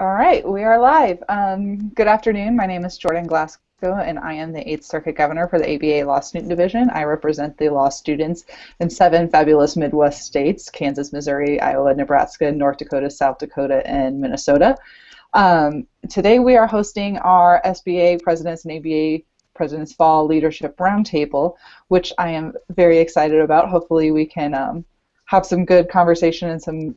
All right, we are live. Good afternoon. My name is Jordan Glasgow, and I am the 8th Circuit Governor for the ABA Law Student Division. I represent the law students in 7 fabulous Midwest states: Kansas, Missouri, Iowa, Nebraska, North Dakota, South Dakota, and Minnesota. Today we are hosting our SBA Presidents and ABA Presidents Fall Leadership Roundtable, which I am very excited about. Hopefully we can have some good conversation and some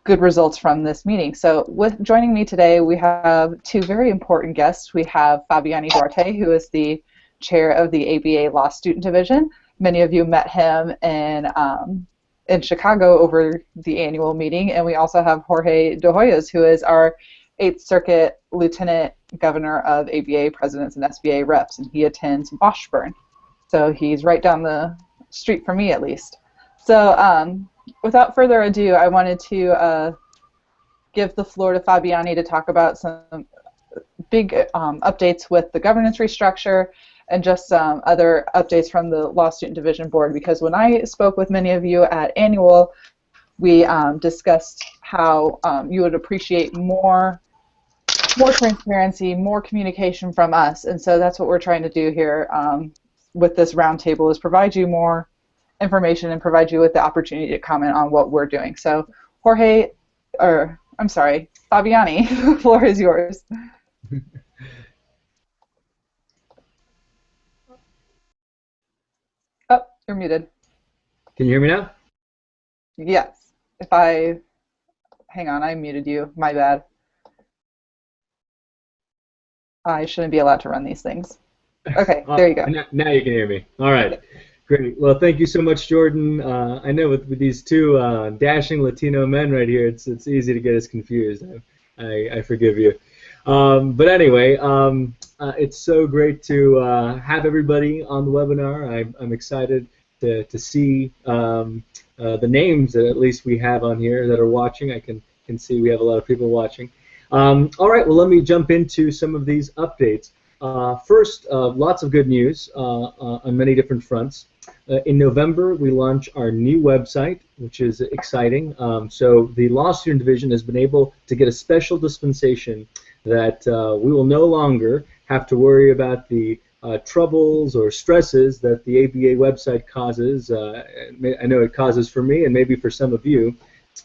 good results from this meeting. So joining me today, we have 2 very important guests. We have Fabiani Duarte, who is the chair of the ABA Law Student Division. Many of you met him in Chicago over the annual meeting. And we also have Jorge De Hoyos, who is our 8th Circuit Lieutenant Governor of ABA Presidents and SBA Reps, and he attends Washburn. So he's right down the street from me, at least. So without further ado, I wanted to give the floor to Fabiani to talk about some big updates with the governance restructure and just some other updates from the Law Student Division Board, because when I spoke with many of you at annual, we discussed how you would appreciate more transparency, more communication from us, and so that's what we're trying to do here with this roundtable, is provide you more information and provide you with the opportunity to comment on what we're doing. So Fabiani, the floor is yours. Oh, you're muted. Can you hear me now? Yes. Hang on, I muted you. My bad. I shouldn't be allowed to run these things. Okay, there you go. Now you can hear me. All right. Great. Well, thank you so much, Jordan. I know with these 2 dashing Latino men right here, it's easy to get us confused. I forgive you. But anyway, it's so great to have everybody on the webinar. I'm excited to see the names that at least we have on here that are watching. I can see we have a lot of people watching. All right. Well, let me jump into some of these updates. First, lots of good news on many different fronts. In November, we launch our new website, which is exciting. So the Law Student Division has been able to get a special dispensation that we will no longer have to worry about the troubles or stresses that the ABA website causes. I know it causes for me and maybe for some of you.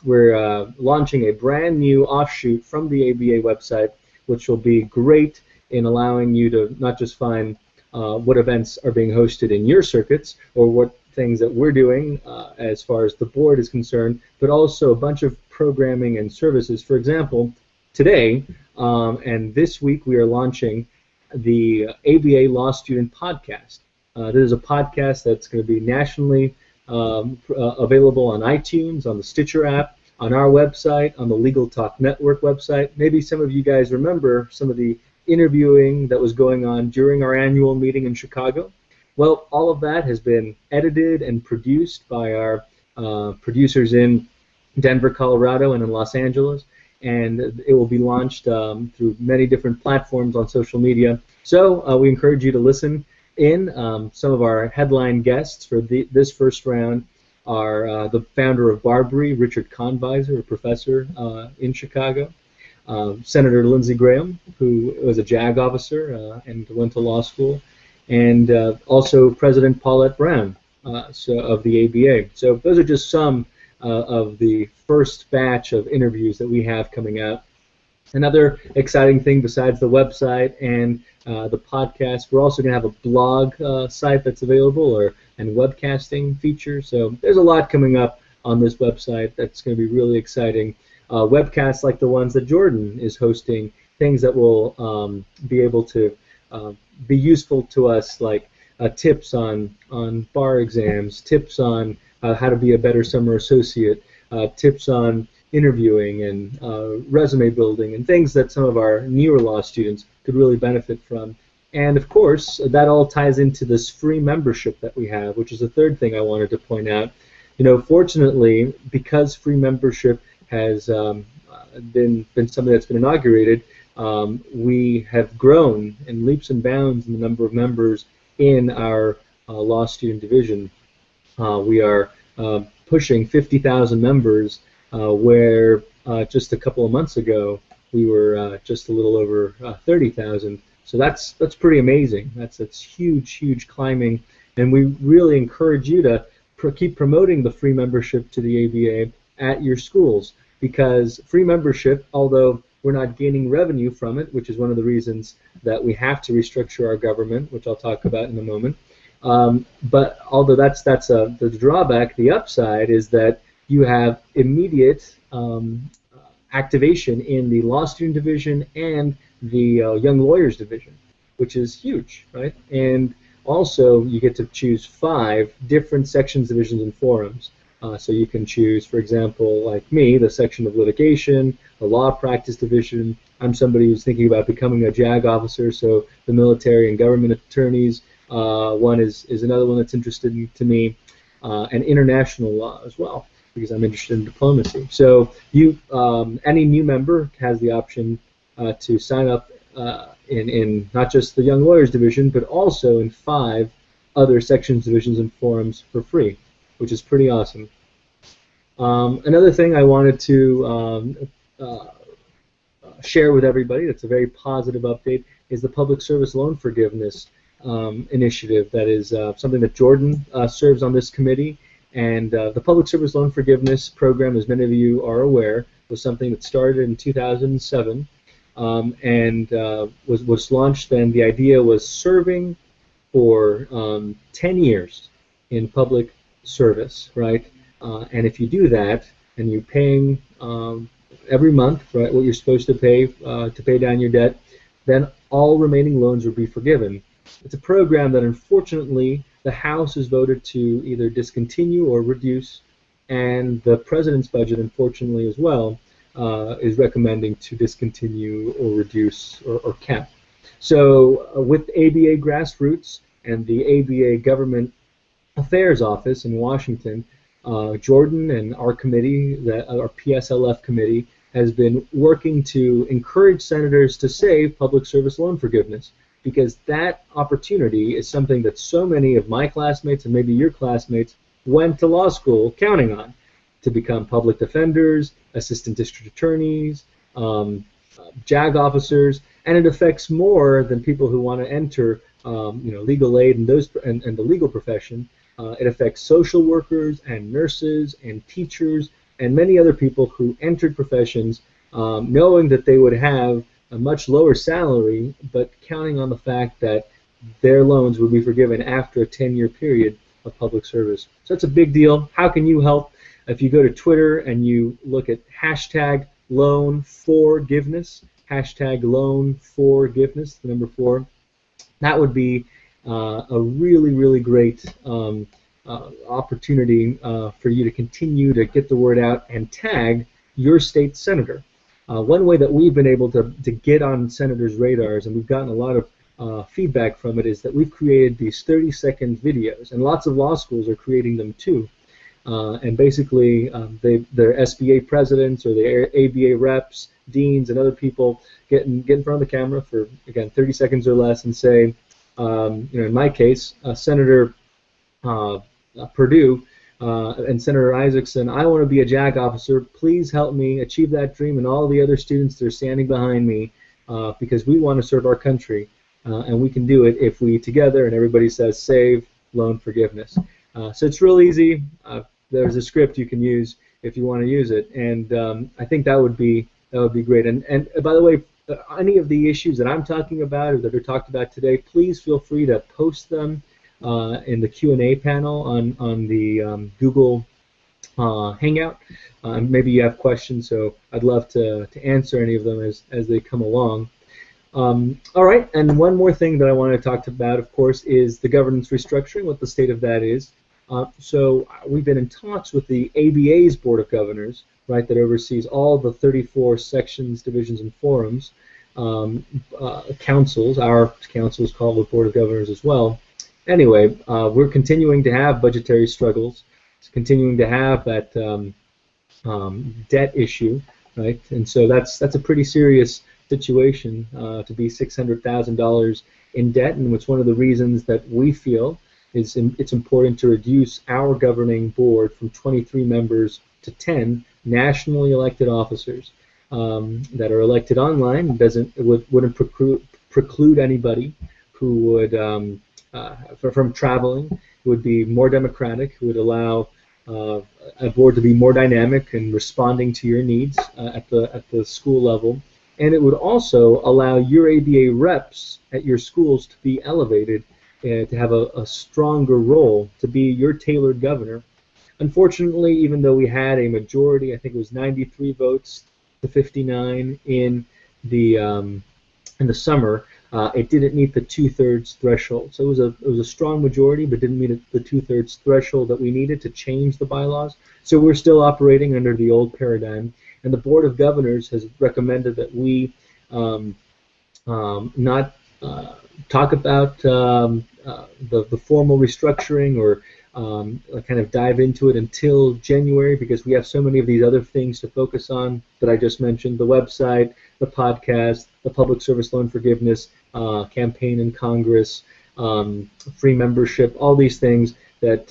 We're launching a brand new offshoot from the ABA website, which will be great in allowing you to not just find what events are being hosted in your circuits or what things that we're doing as far as the board is concerned, but also a bunch of programming and services. For example, today and this week we are launching the ABA Law Student Podcast. This is a podcast that's going to be nationally available on iTunes, on the Stitcher app, on our website, on the Legal Talk Network website. Maybe some of you guys remember some of the interviewing that was going on during our annual meeting in Chicago. Well, all of that has been edited and produced by our producers in Denver, Colorado, and in Los Angeles, and it will be launched through many different platforms on social media. So we encourage you to listen in. Some of our headline guests for this first round are the founder of Barbary, Richard Conviser, a professor in Chicago. Senator Lindsey Graham, who was a JAG officer and went to law school, and also President Paulette Brown of the ABA. So those are just some of the first batch of interviews that we have coming out. Another exciting thing besides the website and the podcast, we're also going to have a blog site that's available and webcasting feature. So there's a lot coming up on this website that's going to be really exciting. Webcasts like the ones that Jordan is hosting, things that will be able to be useful to us, like tips on bar exams, tips on how to be a better summer associate, tips on interviewing and resume building, and things that some of our newer law students could really benefit from. And of course, that all ties into this free membership that we have, which is the third thing I wanted to point out. You know, fortunately, because free membership has been something that's been inaugurated, we have grown in leaps and bounds in the number of members in our law student division. We are pushing 50,000 members, where just a couple of months ago, we were just a little over 30,000. So that's pretty amazing. That's huge climbing, and we really encourage you to keep promoting the free membership to the ABA at your schools, because free membership, although we're not gaining revenue from it, which is one of the reasons that we have to restructure our government, which I'll talk about in a moment. But although that's the drawback, the upside is that you have immediate activation in the law student division and the young lawyers division, which is huge, right? And also you get to choose 5 different sections, divisions, and forums. So you can choose, for example, like me, the section of litigation, the law practice division. I'm somebody who's thinking about becoming a JAG officer, so the military and government attorneys. One is another one that's interesting to me, and international law as well, because I'm interested in diplomacy. So you, any new member has the option to sign up in not just the Young Lawyers Division, but also in 5 other sections, divisions, and forums for free, which is pretty awesome. Another thing I wanted to share with everybody that's a very positive update is the Public Service Loan Forgiveness initiative. That is something that Jordan serves on this committee. And the Public Service Loan Forgiveness Program, as many of you are aware, was something that started in 2007 and was launched then. The idea was serving for 10 years in public service, right? And if you do that and you're paying every month, right, what you're supposed to pay down your debt, then all remaining loans will be forgiven. It's a program that unfortunately the House has voted to either discontinue or reduce, and the President's budget, unfortunately as well, is recommending to discontinue or reduce or cap. So with ABA Grassroots and the ABA Government Affairs Office in Washington, Jordan and our committee, our PSLF committee, has been working to encourage senators to save public service loan forgiveness, because that opportunity is something that so many of my classmates and maybe your classmates went to law school counting on, to become public defenders, assistant district attorneys, JAG officers, and it affects more than people who want to enter legal aid and the legal profession. It affects social workers and nurses and teachers and many other people who entered professions knowing that they would have a much lower salary, but counting on the fact that their loans would be forgiven after a 10-year period of public service. So it's a big deal. How can you help? If you go to Twitter and you look at hashtag loan forgiveness, hashtag loan forgiveness, the number 4, that would be a really great opportunity for you to continue to get the word out and tag your state senator. One way that we've been able to get on senators' radars, and we've gotten a lot of feedback from it, is that we've created these 30-second videos, and lots of law schools are creating them too. And basically, they're SBA presidents or their ABA reps, deans, and other people get in front of the camera for, again, 30 seconds or less and say, in my case, Senator Perdue and Senator Isaacson, I want to be a JAG officer. Please help me achieve that dream, and all the other students that are standing behind me, because we want to serve our country, and we can do it if we together, and everybody says save loan forgiveness. So it's real easy. There's a script you can use if you want to use it, and I think that would be great. And by the way, any of the issues that I'm talking about or that are talked about today, please feel free to post them in the Q&A panel on the Google Hangout. Maybe you have questions, so I'd love to answer any of them as they come along. All right, and one more thing that I want to talk about, of course, is the governance restructuring, what the state of that is. So we've been in talks with the ABA's Board of Governors, right, that oversees all the 34 sections, divisions, and forums, councils. Our council is called the Board of Governors as well. Anyway, we're continuing to have budgetary struggles, continuing to have that debt issue, right? And so that's a pretty serious situation to be $600,000 in debt, and it's one of the reasons that we feel it's important to reduce our governing board from 23 members to 10 nationally elected officers that are elected online. Wouldn't preclude anybody who would from traveling. It would be more democratic. It would allow a board to be more dynamic and responding to your needs at the school level. And it would also allow your ABA reps at your schools to be elevated, to have a stronger role, to be your tailored governor. Unfortunately, even though we had a majority, I think it was 93 votes to 59 in the summer, it didn't meet the 2/3 threshold. So it was a strong majority, but didn't meet the 2/3 threshold that we needed to change the bylaws. So we're still operating under the old paradigm, and the Board of Governors has recommended that we not talk about the formal restructuring or kind of dive into it until January, because we have so many of these other things to focus on that I just mentioned: the website, the podcast, the public service loan forgiveness campaign in Congress, free membership, all these things that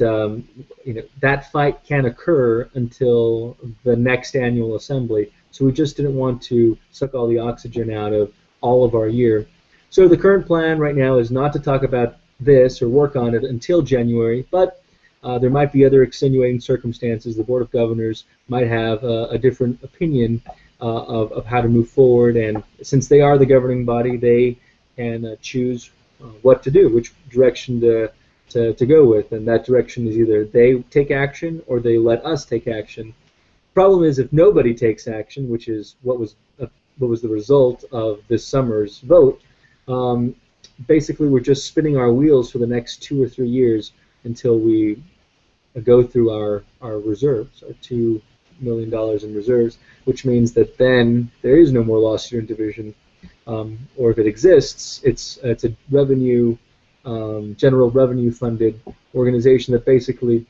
that fight can't occur until the next annual assembly. So we just didn't want to suck all the oxygen out of all of our year. So the current plan right now is not to talk about this or work on it until January, but there might be other extenuating circumstances. The Board of Governors might have a different opinion of how to move forward, and since they are the governing body, they can choose what to do, which direction to go with, and that direction is either they take action or they let us take action. Problem is, if nobody takes action, which is what was the result of this summer's vote, basically we're just spinning our wheels for the next 2 or 3 years until we go through our reserves, our $2 million in reserves, which means that then there is no more law student division, or if it exists, it's a general revenue funded organization that basically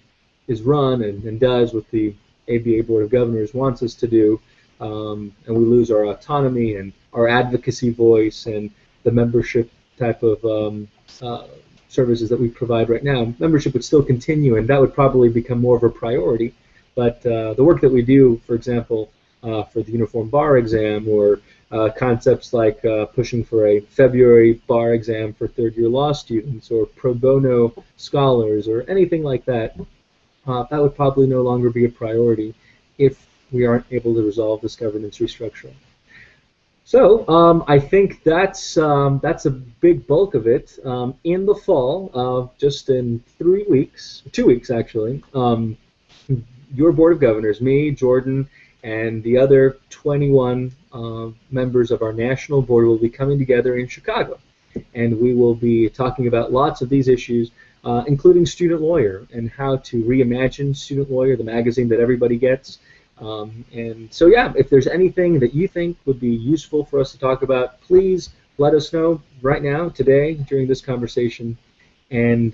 is run and does what the ABA Board of Governors wants us to do, and we lose our autonomy and our advocacy voice and the membership type of services that we provide right now. Membership would still continue, and that would probably become more of a priority, but the work that we do, for example, for the uniform bar exam, or concepts like pushing for a February bar exam for third-year law students, or pro bono scholars, or anything like that, that would probably no longer be a priority if we aren't able to resolve this governance restructuring. So I think that's a big bulk of it. In the fall, just in 2 weeks actually, your Board of Governors, me, Jordan, and the other 21 members of our national board will be coming together in Chicago, and we will be talking about lots of these issues, including Student Lawyer and how to reimagine Student Lawyer, the magazine that everybody gets. And so, yeah, if there's anything that you think would be useful for us to talk about, please let us know right now, today, during this conversation. And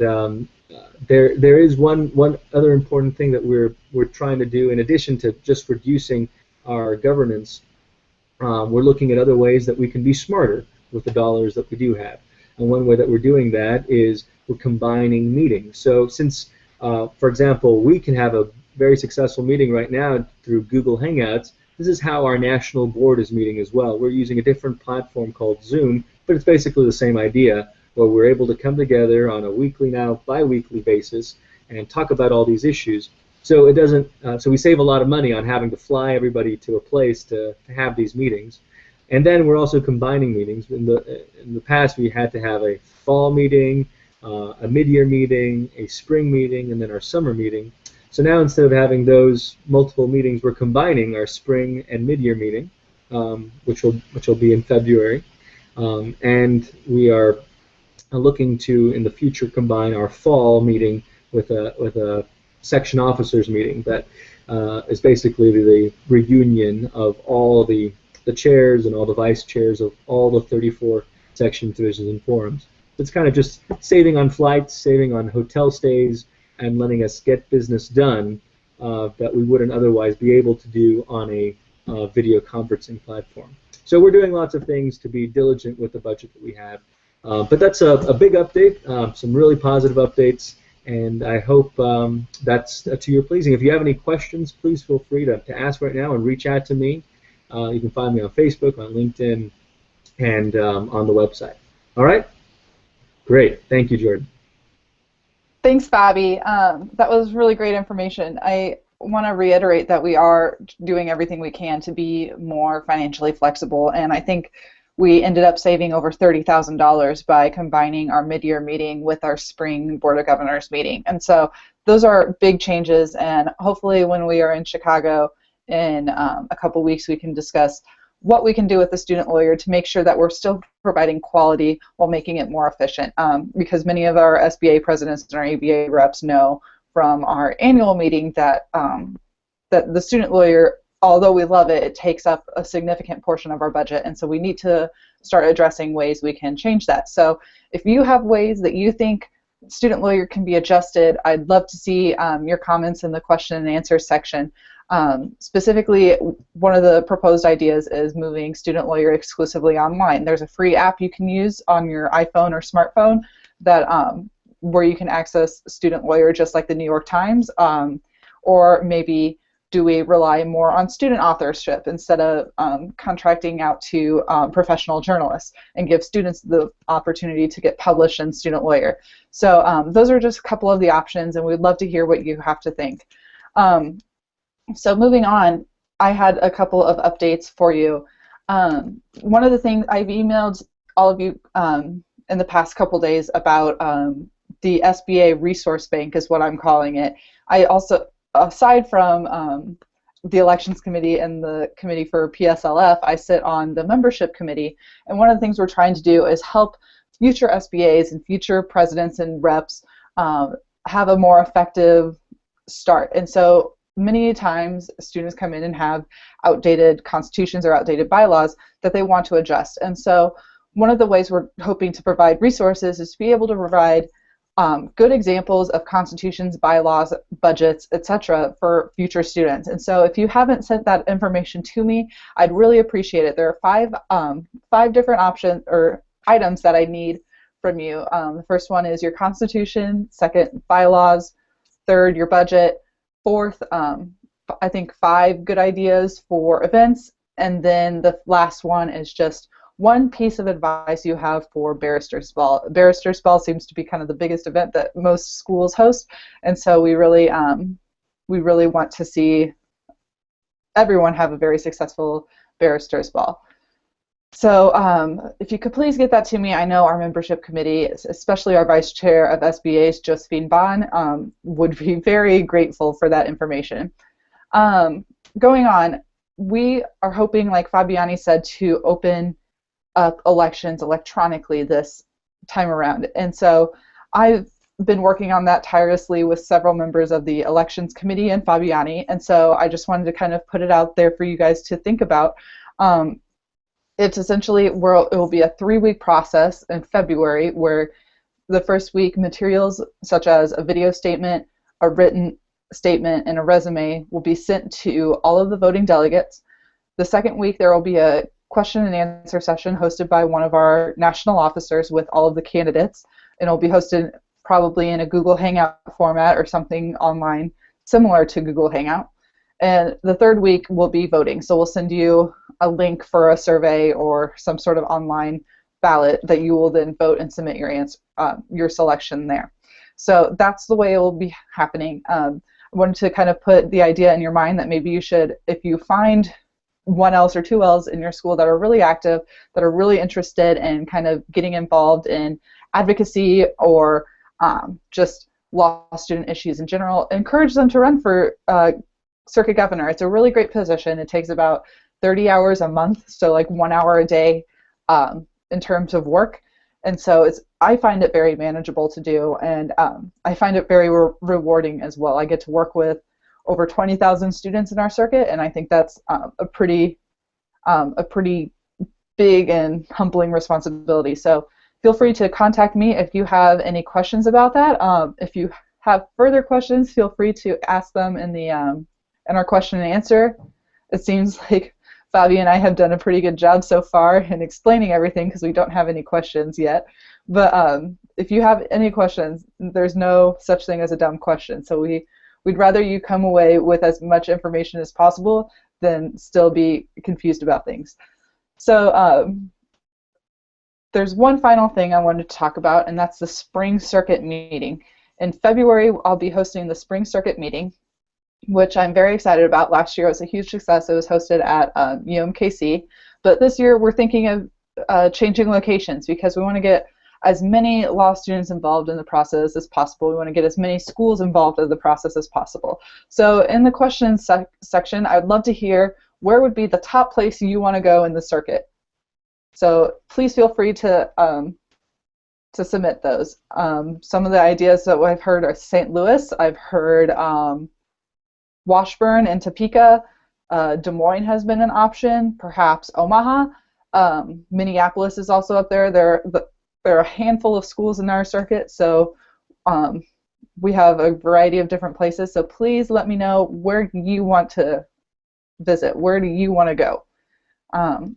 there is one other important thing that we're trying to do, in addition to just reducing our governance. We're looking at other ways that we can be smarter with the dollars that we do have. And one way that we're doing that is we're combining meetings. So since, for example, we can have a very successful meeting right now through Google Hangouts, this is how our national board is meeting as well. We're using a different platform called Zoom, but it's basically the same idea, where we're able to come together on a weekly, now bi-weekly basis and talk about all these issues. So it doesn't. So we save a lot of money on having to fly everybody to a place to have these meetings. And then we're also combining meetings. In the past, we had to have a fall meeting, a mid-year meeting, a spring meeting, and then our summer meeting. So now, instead of having those multiple meetings, we're combining our spring and mid-year meeting, which will be in February, and we are looking to, in the future, combine our fall meeting with a section officers meeting that is basically the reunion of all the chairs and all the vice chairs of all the 34 section divisions and forums. It's kind of just saving on flights, saving on hotel stays, and letting us get business done that we wouldn't otherwise be able to do on a video conferencing platform. So we're doing lots of things to be diligent with the budget that we have. But that's a big update, some really positive updates, and I hope that's to your pleasing. If you have any questions, please feel free to ask right now and reach out to me. You can find me on Facebook, on LinkedIn, and on the website. All right? Great. Thank you, Jordan. Thanks, Bobby. That was really great information. I want to reiterate that we are doing everything we can to be more financially flexible, and I think we ended up saving over $30,000 by combining our mid-year meeting with our spring Board of Governors meeting. And so those are big changes, and hopefully when we are in Chicago in a couple weeks, we can discuss what we can do with the student lawyer to make sure that we're still providing quality while making it more efficient. Because many of our SBA presidents and our ABA reps know from our annual meeting that that the student lawyer, although we love it, it takes up a significant portion of our budget, and so we need to start addressing ways we can change that. So if you have ways that you think student lawyer can be adjusted, I'd love to see your comments in the question and answer section. Specifically, one of the proposed ideas is moving student lawyer exclusively online. There's a free app you can use on your iPhone or smartphone that where you can access student lawyer just like the New York Times, or maybe do we rely more on student authorship instead of contracting out to professional journalists and give students the opportunity to get published in student lawyer? So those are just a couple of the options, and we'd love to hear what you have to think. So moving on, I had a couple of updates for you. One of the things I've emailed all of you in the past couple days about the SBA resource bank is what I'm calling it. I also, aside from the elections committee and the committee for PSLF, I sit on the membership committee, and one of the things we're trying to do is help future SBAs and future presidents and reps have a more effective start. And so many times students come in and have outdated constitutions or outdated bylaws that they want to adjust. And so one of the ways we're hoping to provide resources is to be able to provide good examples of constitutions, bylaws, budgets, etc. for future students. And so if you haven't sent that information to me, I'd really appreciate it. There are five different options or items that I need from you. The first one is your constitution, second, bylaws, third, your budget, fourth, I think 5 good ideas for events, and then the last one is just one piece of advice you have for Barrister's Ball. Barrister's Ball seems to be kind of the biggest event that most schools host, and so we really want to see everyone have a very successful Barrister's Ball. So if you could please get that to me. I know our membership committee, especially our vice chair of SBA's, Josephine Bond, would be very grateful for that information. Going on, we are hoping, like Fabiani said, to open up elections electronically this time around. And so I've been working on that tirelessly with several members of the elections committee and Fabiani, and so I just wanted to kind of put it out there for you guys to think about. It's essentially, it will be a 3-week process in February where the first week materials such as a video statement, a written statement, and a resume will be sent to all of the voting delegates. The second week there will be a question and answer session hosted by one of our national officers with all of the candidates, and it will be hosted probably in a Google Hangout format or something online similar to Google Hangout. And the third week will be voting. So we'll send you a link for a survey or some sort of online ballot that you will then vote and submit your answer, your selection there. So that's the way it will be happening. I wanted to kind of put the idea in your mind that maybe you should, if you find 1Ls or 2Ls in your school that are really active, that are really interested in kind of getting involved in advocacy or just law student issues in general, encourage them to run for circuit governor. It's a really great position. It takes about 30 hours a month, so like 1 hour a day in terms of work. And so I find it very manageable to do, and I find it very rewarding as well. I get to work with over 20,000 students in our circuit, and I think that's a pretty big and humbling responsibility. So feel free to contact me if you have any questions about that. If you have further questions, feel free to ask them in our question and answer. It seems like Fabi and I have done a pretty good job so far in explaining everything because we don't have any questions yet. But if you have any questions, there's no such thing as a dumb question. So we'd rather you come away with as much information as possible than still be confused about things. So there's one final thing I wanted to talk about, and that's the Spring Circuit meeting. In February, I'll be hosting the Spring Circuit meeting, which I'm very excited about. Last year it was a huge success. It was hosted at UMKC, but this year we're thinking of changing locations because we want to get as many law students involved in the process as possible. We want to get as many schools involved in the process as possible. So in the questions section, I'd love to hear where would be the top place you want to go in the circuit. So please feel free to submit those. Some of the ideas that I've heard are St. Louis. I've heard Washburn and Topeka. Des Moines has been an option. Perhaps Omaha. Minneapolis is also up there. There are a handful of schools in our circuit, so we have a variety of different places. So please let me know where you want to visit. Where do you want to go?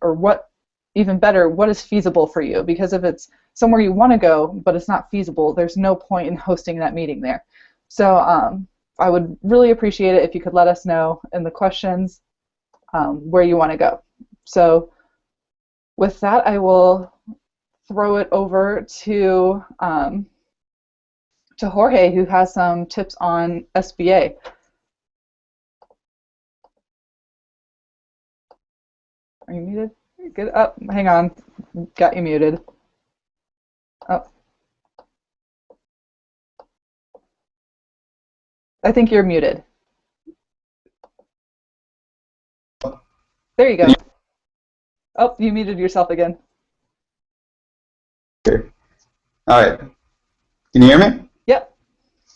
Or what, even better, what is feasible for you? Because if it's somewhere you want to go, but it's not feasible, there's no point in hosting that meeting there. So I would really appreciate it if you could let us know in the questions where you want to go. So with that, I will throw it over to Jorge, who has some tips on SBA. Are you muted? Good. Oh, hang on. Got you muted. Oh. I think you're muted. There you go. Oh, you muted yourself again. All right. Can you hear me? Yep.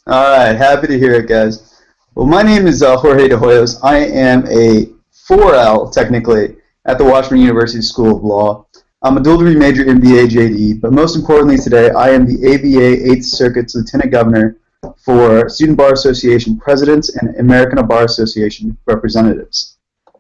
All right. Happy to hear it, guys. Well, my name is Jorge de Hoyos. I am a 4L, technically, at the Washburn University School of Law. I'm a dual degree major MBA JD, but most importantly today, I am the ABA 8th Circuit's Lieutenant Governor for Student Bar Association Presidents and American Bar Association Representatives.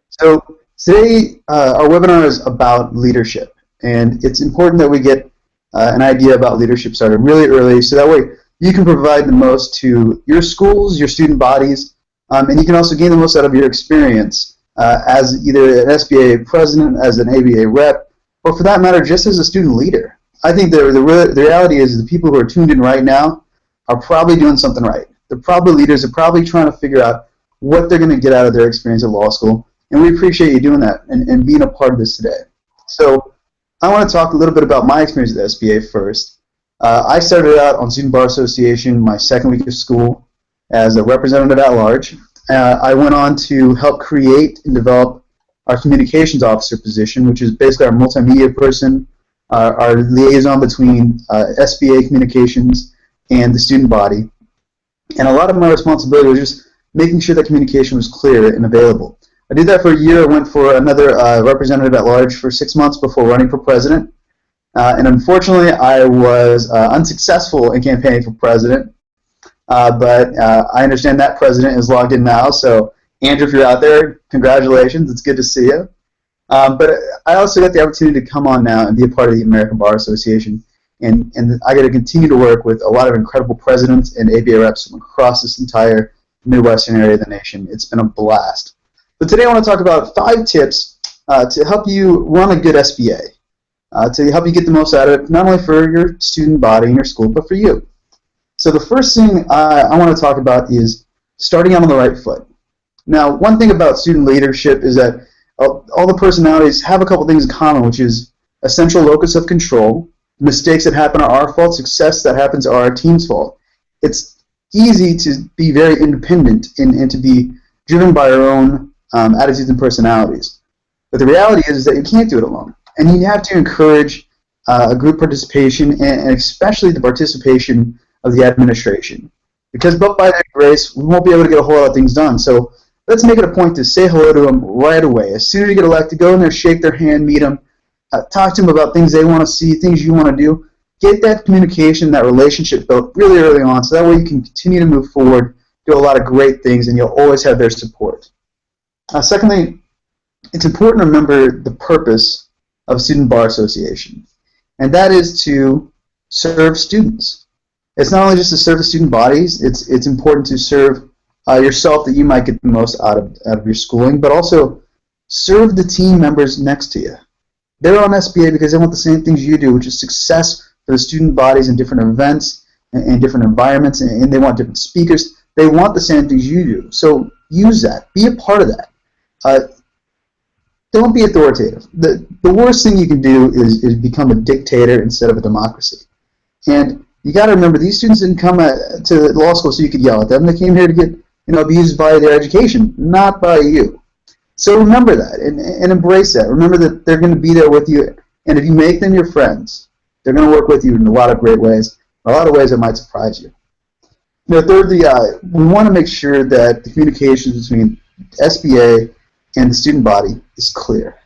So today, our webinar is about leadership, and it's important that we get an idea about leadership started really early, so that way you can provide the most to your schools, your student bodies, and you can also gain the most out of your experience as either an SBA president, as an ABA rep, or for that matter, just as a student leader. I think the reality is the people who are tuned in right now are probably doing something right. They're probably leaders. They're probably trying to figure out what they're going to get out of their experience at law school, and we appreciate you doing that and being a part of this today. So I want to talk a little bit about my experience at the SBA first. I started out on Student Bar Association my second week of school as a representative at large. I went on to help create and develop our communications officer position, which is basically our multimedia person, our liaison between SBA communications and the student body. And a lot of my responsibility was just making sure that communication was clear and available. I did that for a year. I went for another representative at large for 6 months before running for president. And unfortunately, I was unsuccessful in campaigning for president. But I understand that president is logged in now. So, Andrew, if you're out there, congratulations. It's good to see you. But I also got the opportunity to come on now and be a part of the American Bar Association. And I got to continue to work with a lot of incredible presidents and ABA reps from across this entire Midwestern area of the nation. It's been a blast. But today I want to talk about 5 tips to help you run a good SBA, to help you get the most out of it, not only for your student body and your school, but for you. So the first thing I want to talk about is starting out on the right foot. Now, one thing about student leadership is that all the personalities have a couple things in common, which is a central locus of control. Mistakes that happen are our fault. Success that happens are our team's fault. It's easy to be very independent and to be driven by our own attitudes and personalities. But the reality is that you can't do it alone. And you have to encourage a group participation and especially the participation of the administration. Because but by their grace, we won't be able to get a whole lot of things done. So let's make it a point to say hello to them right away. As soon as you get elected, go in there, shake their hand, meet them, talk to them about things they want to see, things you want to do. Get that communication, that relationship built really early on, so that way you can continue to move forward, do a lot of great things, and you'll always have their support. Secondly, it's important to remember the purpose of Student Bar Association, and that is to serve students. It's not only just to serve the student bodies, it's important to serve yourself, that you might get the most out of your schooling, but also serve the team members next to you. They're on SBA because they want the same things you do, which is success for the student bodies in different events and different environments, and they want different speakers. They want the same things you do. So use that. Be a part of that. Don't be authoritative. The worst thing you can do is become a dictator instead of a democracy. And you got to remember, these students didn't come to law school so you could yell at them. They came here to get abused by their education, not by you. So remember that and embrace that. Remember that they're going to be there with you, and if you make them your friends, they're going to work with you in a lot of great ways, a lot of ways that might surprise you. Thirdly, we want to make sure that the communications between SBA and the student body is clear.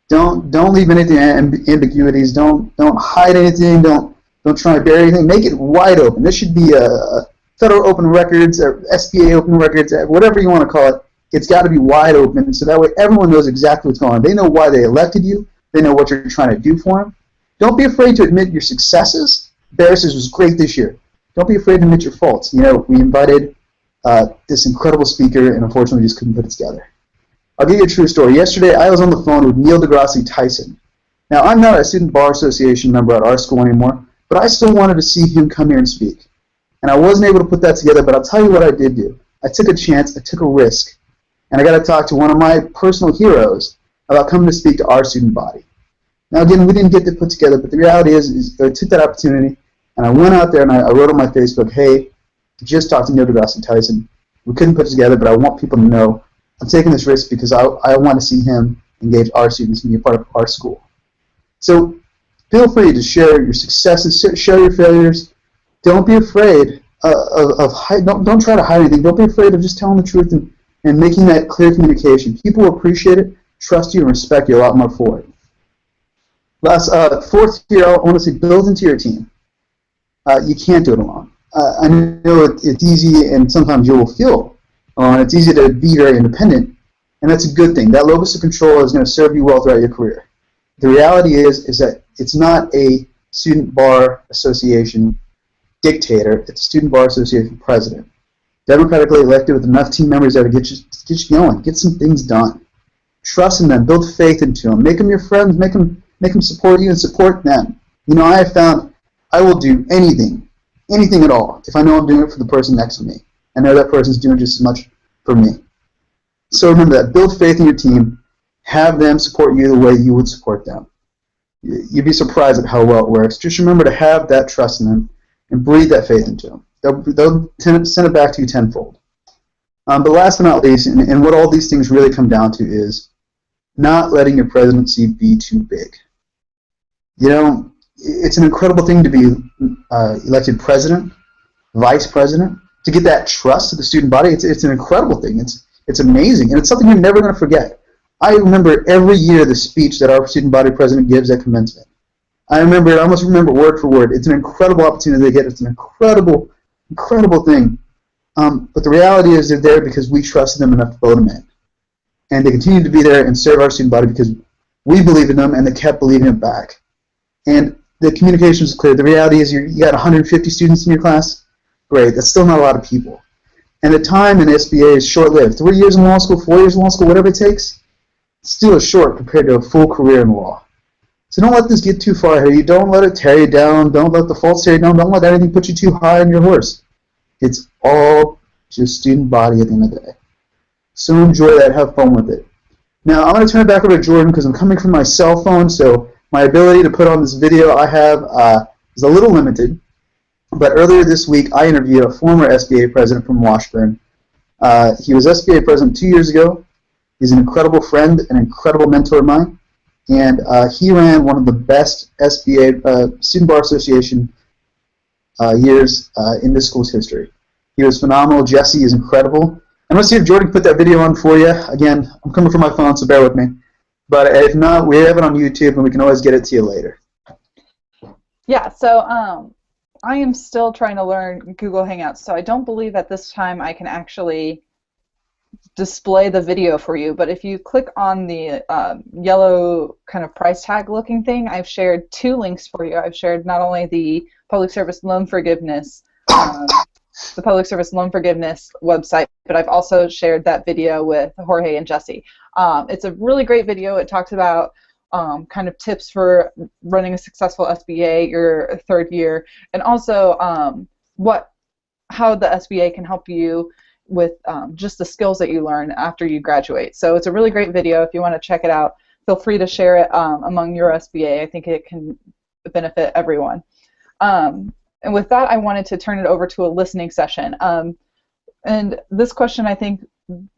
Don't leave anything ambiguities. Don't hide anything. Don't try to bury anything. Make it wide open. This should be a federal open records or SBA open records, whatever you want to call it. It's got to be wide open, so that way everyone knows exactly what's going on. They know why they elected you. They know what you're trying to do for them. Don't be afraid to admit your successes. Barristers was great this year. Don't be afraid to admit your faults. We invited this incredible speaker, and unfortunately, we just couldn't put it together. I'll give you a true story. Yesterday, I was on the phone with Neil deGrasse Tyson. Now, I'm not a Student Bar Association member at our school anymore, but I still wanted to see him come here and speak. And I wasn't able to put that together, but I'll tell you what I did do. I took a chance, I took a risk, and I got to talk to one of my personal heroes about coming to speak to our student body. Now, again, we didn't get to put together, but the reality is I took that opportunity, and I went out there and I wrote on my Facebook, hey, I just talked to Neil deGrasse Tyson. We couldn't put it together, but I want people to know I'm taking this risk because I want to see him engage our students and be a part of our school. So feel free to share your successes, share your failures. Don't be afraid don't try to hide anything. Don't be afraid of just telling the truth and making that clear communication. People will appreciate it, trust you, and respect you a lot more for it. Fourth here, I want to say build into your team. You can't do it alone. I know it's easy, and sometimes you will feel alone. It's easy to be very independent, and that's a good thing. That locus of control is going to serve you well throughout your career. The reality is that it's not a Student Bar Association dictator. It's a Student Bar Association president, democratically elected with enough team members there to get you going, get some things done. Trust in them, build faith into them, make them your friends, make them support you and support them. I have found I will do anything at all if I know I'm doing it for the person next to me. I know that person's doing just as much for me. So remember that. Build faith in your team. Have them support you the way you would support them. You'd be surprised at how well it works. Just remember to have that trust in them and breathe that faith into them. They'll send it back to you tenfold. But last but not least, and what all these things really come down to is not letting your presidency be too big. It's an incredible thing to be elected president, vice president, to get that trust of the student body. It's an incredible thing. It's amazing, and it's something you're never going to forget. I remember every year the speech that our student body president gives at commencement. I almost remember word for word. It's an incredible opportunity to get. It's an incredible thing. But the reality is they're there because we trusted them enough to vote them in. And they continue to be there and serve our student body because we believe in them, and they kept believing it back. And the communication is clear. The reality is you got 150 students in your class. Great. That's still not a lot of people. And the time in SBA is short-lived. 3 years in law school, 4 years in law school, whatever it takes, still is short compared to a full career in law. So don't let this get too far ahead of you. Don't let it tear you down. Don't let the faults tear you down. Don't let anything put you too high on your horse. It's all just student body at the end of the day. So enjoy that. Have fun with it. Now, I'm going to turn it back over to Jordan because I'm coming from my cell phone, so my ability to put on this video I have is a little limited. But earlier this week, I interviewed a former SBA president from Washburn. He was SBA president 2 years ago. He's an incredible friend, an incredible mentor of mine, and he ran one of the best SBA Student Bar Association years in this school's history. He was phenomenal. Jesse is incredible. I'm going to see if Jordan can put that video on for you. Again, I'm coming from my phone, so bear with me. But if not, we have it on YouTube, and we can always get it to you later. Yeah, so I am still trying to learn Google Hangouts, so I don't believe at this time I can actually display the video for you, but if you click on the yellow kind of price tag looking thing, I've shared 2 links for you. I've shared not only the public service loan forgiveness website, but I've also shared that video with Jorge and Jesse. It's a really great video. It talks about kind of tips for running a successful SBA your 3rd year, and also how the SBA can help you with just the skills that you learn after you graduate. So it's a really great video. If you want to check it out, feel free to share it among your SBA. I think it can benefit everyone. And with that, I wanted to turn it over to a listening session. And this question, I think,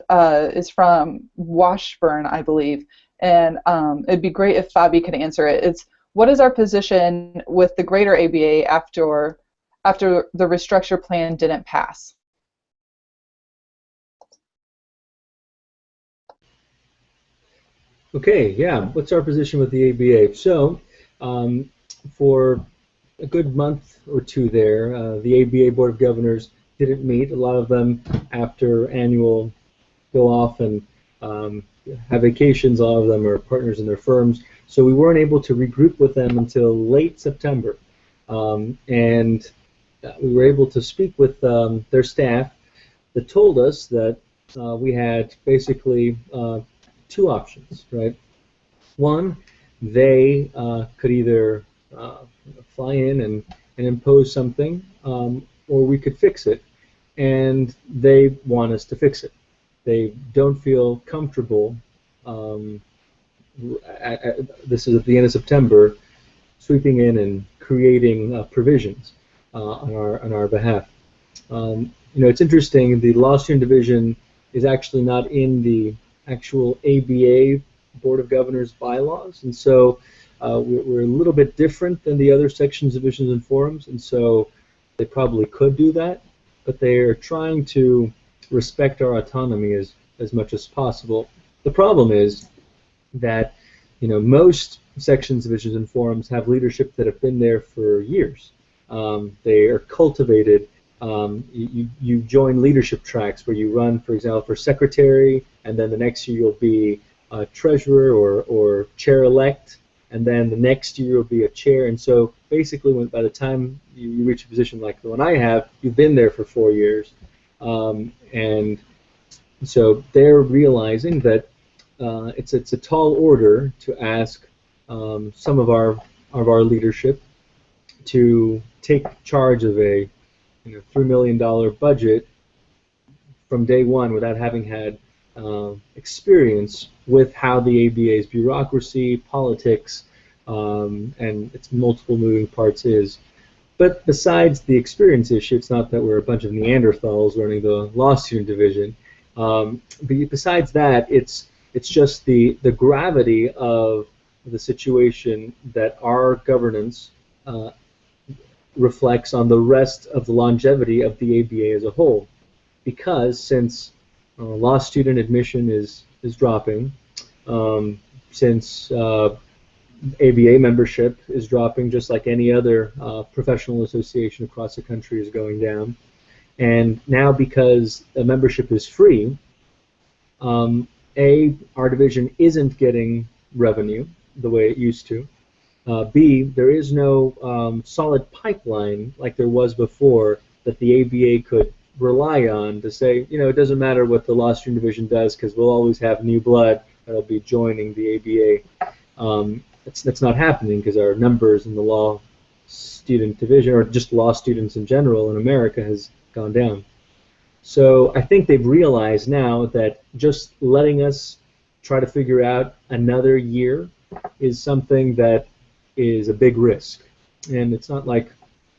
is from Washburn, I believe. And it'd be great if Fabi could answer it. It's, what is our position with the greater ABA after the restructure plan didn't pass? Okay, yeah, what's our position with the ABA? So, for a good month or 2 there, the ABA Board of Governors didn't meet. A lot of them, after annual, go off and have vacations. A lot of them are partners in their firms. So we weren't able to regroup with them until late September. And we were able to speak with their staff that told us that we had basically 2 options, right? One, they could either fly in and impose something, or we could fix it, and they want us to fix it. They don't feel comfortable, this is at the end of September, sweeping in and creating provisions on our behalf. You know, it's interesting, the Law Student Division is actually not in the actual ABA Board of Governors bylaws, and so we're a little bit different than the other sections, divisions, and forums, and so they probably could do that, but they are trying to respect our autonomy as much as possible. The problem is that, you know, most sections, divisions, and forums have leadership that have been there for years. They are cultivated. You join leadership tracks where you run, for example, for secretary, and then the next year you'll be a treasurer or chair-elect, and then the next year you'll be a chair. And so basically, by the time you reach a position like the one I have, you've been there for 4 years. And so they're realizing that it's a tall order to ask some of our leadership to take charge of a $3 million budget from day one without having had experience with how the ABA's bureaucracy, politics, and its multiple moving parts is. But besides the experience issue, it's not that we're a bunch of Neanderthals running the Law Student Division. But besides that, it's just the gravity of the situation that our governance reflects on the rest of the longevity of the ABA as a whole. Because since law student admission is dropping, since ABA membership is dropping just like any other professional association across the country is going down, and now because the membership is free, our division isn't getting revenue the way it used to. B, there is no solid pipeline like there was before that the ABA could rely on to say, you know, it doesn't matter what the Law Student Division does because we'll always have new blood that'll be joining the ABA. That's not happening because our numbers in the Law Student Division, or just law students in general in America, has gone down. So I think they've realized now that just letting us try to figure out another year is something that is a big risk. And it's not like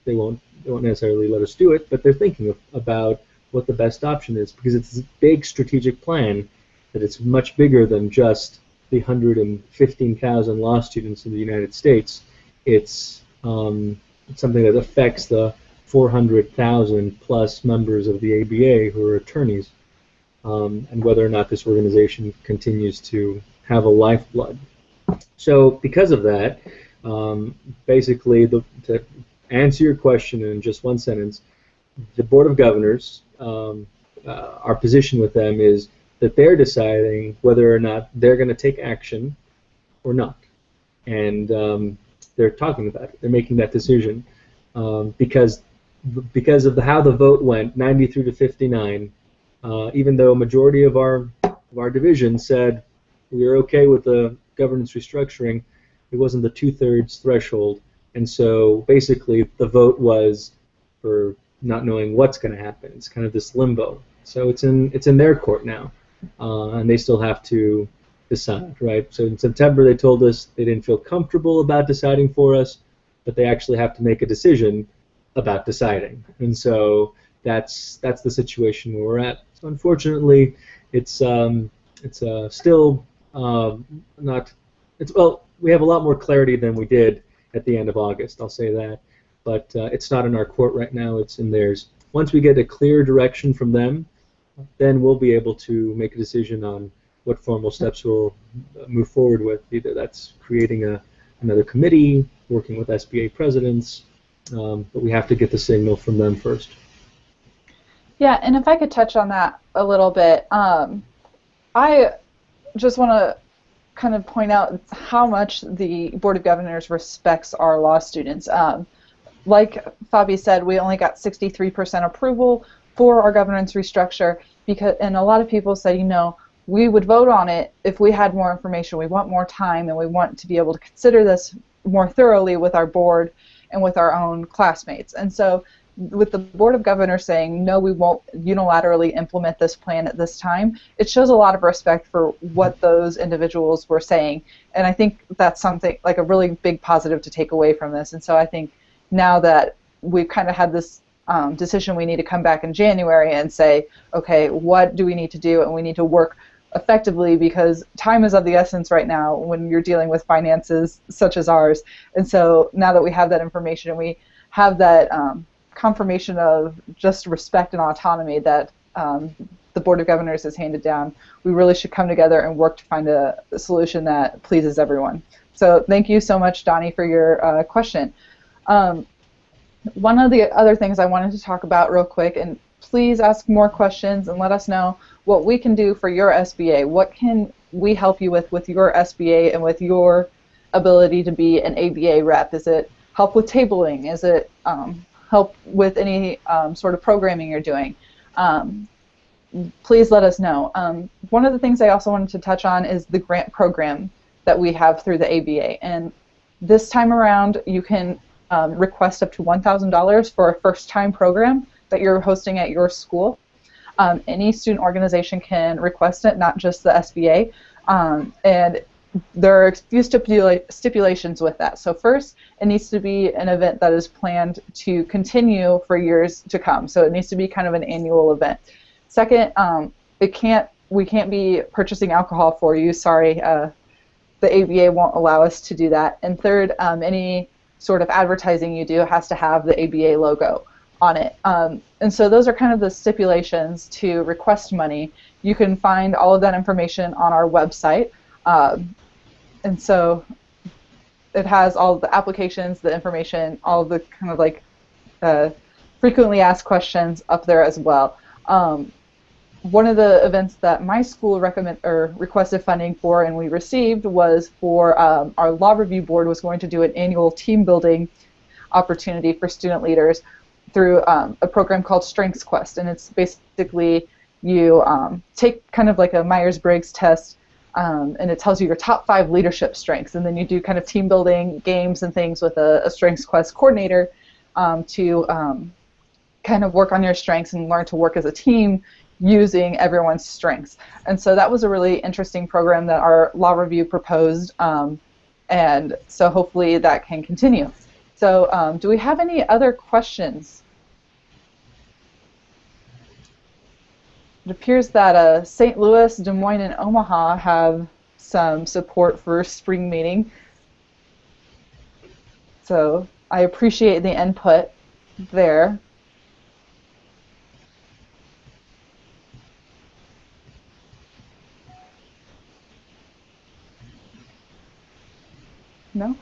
they won't necessarily let us do it, but they're thinking about what the best option is, because it's a big strategic plan that it's much bigger than just the 115,000 law students in the United States. It's something that affects the 400,000 plus members of the ABA who are attorneys, and whether or not this organization continues to have a lifeblood. So because of that, basically, to answer your question in just one sentence, the Board of Governors, our position with them is that they're deciding whether or not they're going to take action or not. And they're talking about it. They're making that decision because of how the vote went, 93 to 59. Even though a majority of our division said we were okay with the governance restructuring, it wasn't the 2/3 threshold, and so basically the vote was for not knowing what's going to happen. It's kind of this limbo. So it's in their court now, and they still have to decide, right? So in September they told us they didn't feel comfortable about deciding for us, but they actually have to make a decision about deciding, and so that's the situation where we're at. So unfortunately, it's still not. Well, we have a lot more clarity than we did at the end of August. I'll say that, but it's not in our court right now. It's in theirs. Once we get a clear direction from them, then we'll be able to make a decision on what formal steps we'll move forward with. Either that's creating another committee, working with SBA presidents, but we have to get the signal from them first. Yeah, and if I could touch on that a little bit, I just want to kind of point out how much the Board of Governors respects our law students. Like Fabi said, we only got 63% approval for our governance restructure, and a lot of people said, you know, we would vote on it if we had more information. We want more time, and we want to be able to consider this more thoroughly with our board and with our own classmates. And so with the Board of Governors saying, no, we won't unilaterally implement this plan at this time, it shows a lot of respect for what those individuals were saying. And I think that's something, like a really big positive to take away from this. And so I think now that we've kind of had this decision, we need to come back in January and say, okay, what do we need to do? And we need to work effectively, because time is of the essence right now when you're dealing with finances such as ours. And so now that we have that information and we have that confirmation of just respect and autonomy that the Board of Governors has handed down, we really should come together and work to find a solution that pleases everyone. So thank you so much, Donnie, for your question. One of the other things I wanted to talk about real quick, and please ask more questions and let us know what we can do for your SBA. What can we help you with your SBA and with your ability to be an ABA rep? Is it help with tabling? Is it help with any sort of programming you're doing? Please let us know. One of the things I also wanted to touch on is the grant program that we have through the ABA. And this time around, you can request up to $1,000 for a first-time program that you're hosting at your school. Any student organization can request it, not just the SBA. And there are a few stipulations with that. So first, it needs to be an event that is planned to continue for years to come. So it needs to be kind of an annual event. Second, we can't be purchasing alcohol for you. Sorry, the ABA won't allow us to do that. And third, any sort of advertising you do has to have the ABA logo on it. And so those are kind of the stipulations to request money. You can find all of that information on our website. And so it has all the applications, the information, all of the kind of like frequently asked questions up there as well. One of the events that my school requested funding for and we received was for our law review board was going to do an annual team building opportunity for student leaders through a program called Strengths Quest. And it's basically you take kind of like a Myers-Briggs test, and it tells you your top 5 leadership strengths. And then you do kind of team building games and things with a Strengths Quest coordinator to kind of work on your strengths and learn to work as a team using everyone's strengths. And so that was a really interesting program that our law review proposed, and so hopefully that can continue. So do we have any other questions? It appears that St. Louis, Des Moines, and Omaha have some support for spring meeting. So I appreciate the input there. No?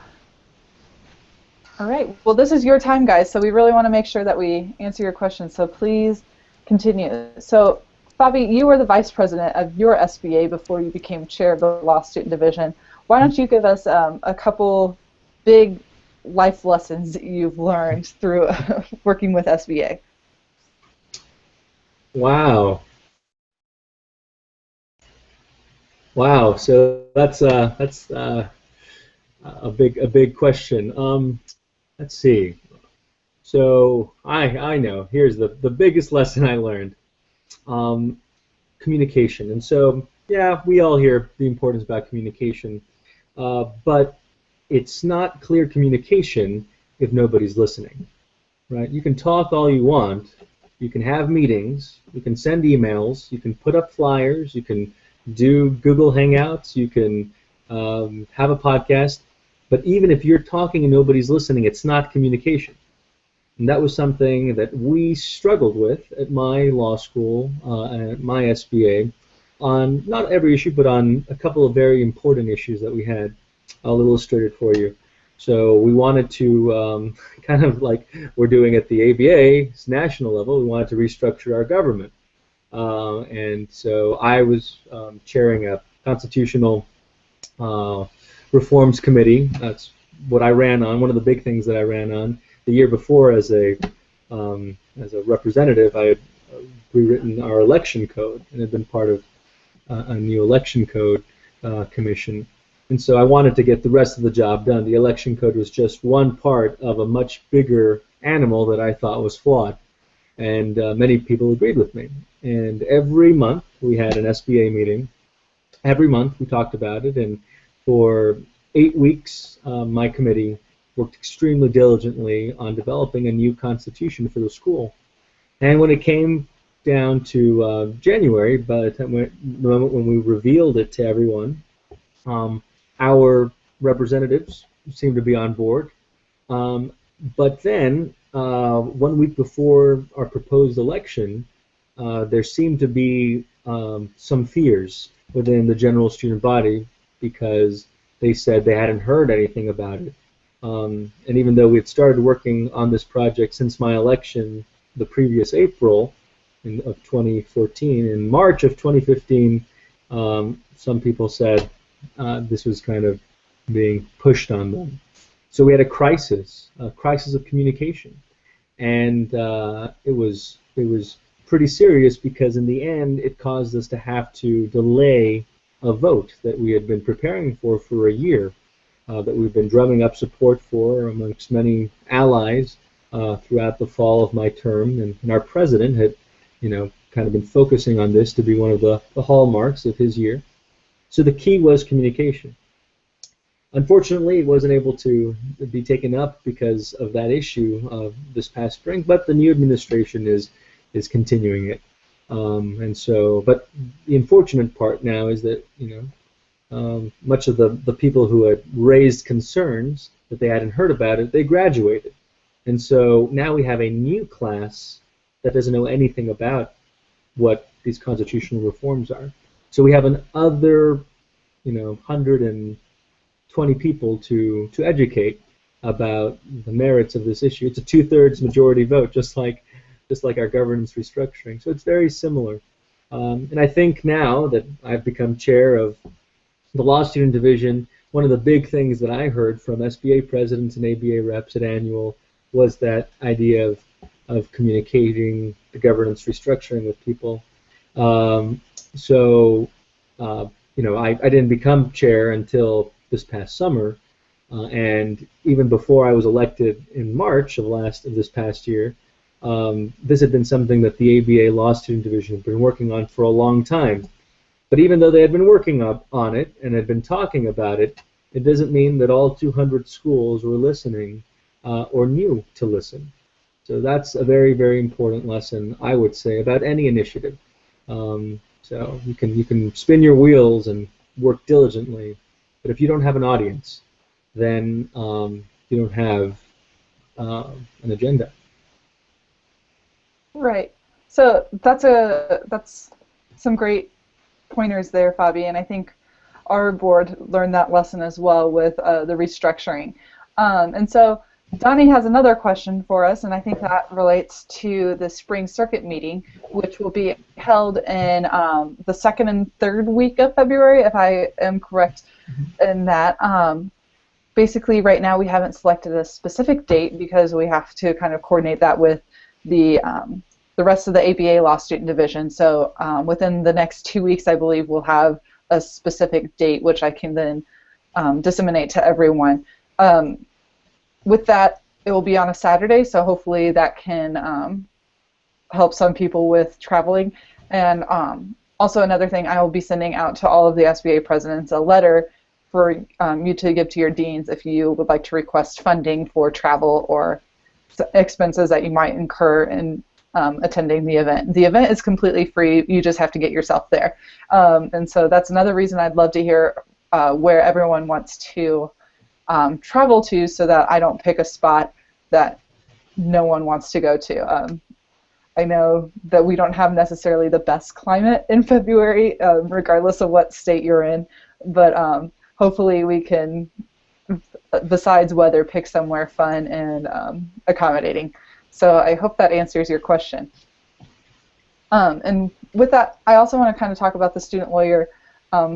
All right. Well, this is your time, guys, so we really want to make sure that we answer your questions. So please continue. So Fabi, you were the vice president of your SBA before you became chair of the Law Student Division. Why don't you give us a couple big life lessons that you've learned through working with SBA? Wow. Wow. So that's a big question. Let's see. So I know. Here's the biggest lesson I learned. Communication. And so yeah, we all hear the importance about communication, but it's not clear communication if nobody's listening, right? You can talk all you want, you can have meetings, you can send emails, you can put up flyers, you can do Google Hangouts, you can have a podcast, but even if you're talking and nobody's listening, it's not communication. And that was something that we struggled with at my law school, at my SBA, on not every issue, but on a couple of very important issues that we had. I'll illustrate it for you. So we wanted to, kind of like we're doing at the ABA's national level, we wanted to restructure our government. And so I was chairing a constitutional reforms committee. That's what I ran on, one of the big things that I ran on. The year before, as a representative, I had rewritten our election code and had been part of a new election code commission. And so I wanted to get the rest of the job done. The election code was just one part of a much bigger animal that I thought was flawed. And many people agreed with me. And every month we had an SBA meeting. Every month we talked about it. And for 8 weeks, my committee worked extremely diligently on developing a new constitution for the school. And when it came down to January, by the time the moment when we revealed it to everyone, our representatives seemed to be on board. But then, 1 week before our proposed election, there seemed to be some fears within the general student body because they said they hadn't heard anything about it. And even though we had started working on this project since my election the previous April of 2014, in March of 2015, some people said this was kind of being pushed on them. So we had a crisis of communication, and it was pretty serious because in the end it caused us to have to delay a vote that we had been preparing for a year. That we've been drumming up support for amongst many allies throughout the fall of my term, and our president had, kind of been focusing on this to be one of the hallmarks of his year. So the key was communication. Unfortunately, it wasn't able to be taken up because of that issue this past spring, but the new administration is continuing it. And so, but the unfortunate part now is that, much of the people who had raised concerns that they hadn't heard about it, they graduated. And so now we have a new class that doesn't know anything about what these constitutional reforms are. So we have another, 120 people to educate about the merits of this issue. It's a 2/3 majority vote, just like our governance restructuring. So it's very similar. And I think now that I've become chair of the Law Student Division, one of the big things that I heard from SBA presidents and ABA reps at annual was that idea of communicating the governance restructuring with people. I didn't become chair until this past summer, and even before I was elected in March of this past year, this had been something that the ABA Law Student Division had been working on for a long time. But even though they had been working on it and had been talking about it, it doesn't mean that all 200 schools were listening or knew to listen. So that's a very, very important lesson, I would say, about any initiative. So you can spin your wheels and work diligently, but if you don't have an audience, then you don't have an agenda. Right. So that's some great pointers there, Fabi, and I think our board learned that lesson as well with the restructuring. And so Donnie has another question for us, and I think that relates to the spring circuit meeting, which will be held in the second and third week of February, if I am correct in that. Basically, right now we haven't selected a specific date because we have to kind of coordinate that with the rest of the ABA Law Student Division. So within the next 2 weeks, I believe we'll have a specific date, which I can then disseminate to everyone. With that, it will be on a Saturday, so hopefully that can help some people with traveling. And also another thing, I will be sending out to all of the SBA presidents a letter for you to give to your deans if you would like to request funding for travel or expenses that you might incur in attending the event. The event is completely free. You just have to get yourself there. And so that's another reason I'd love to hear where everyone wants to travel to, so that I don't pick a spot that no one wants to go to. I know that we don't have necessarily the best climate in February, regardless of what state you're in, but hopefully we can, besides weather, pick somewhere fun and accommodating. So I hope that answers your question. And with that, I also want to kind of talk about the student lawyer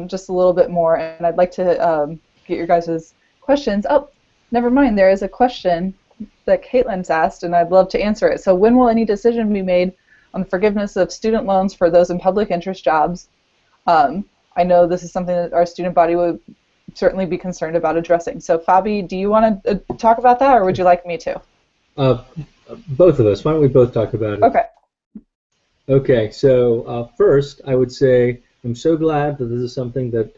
just a little bit more, and I'd like to get your guys' questions. Oh, never mind, there is a question that Caitlin's asked, and I'd love to answer it. So when will any decision be made on the forgiveness of student loans for those in public interest jobs? I know this is something that our student body would certainly be concerned about addressing. So Fabi, do you want to talk about that, or would you like me to? Both of us. Why don't we both talk about it? Okay. Okay, so first I would say I'm so glad that this is something that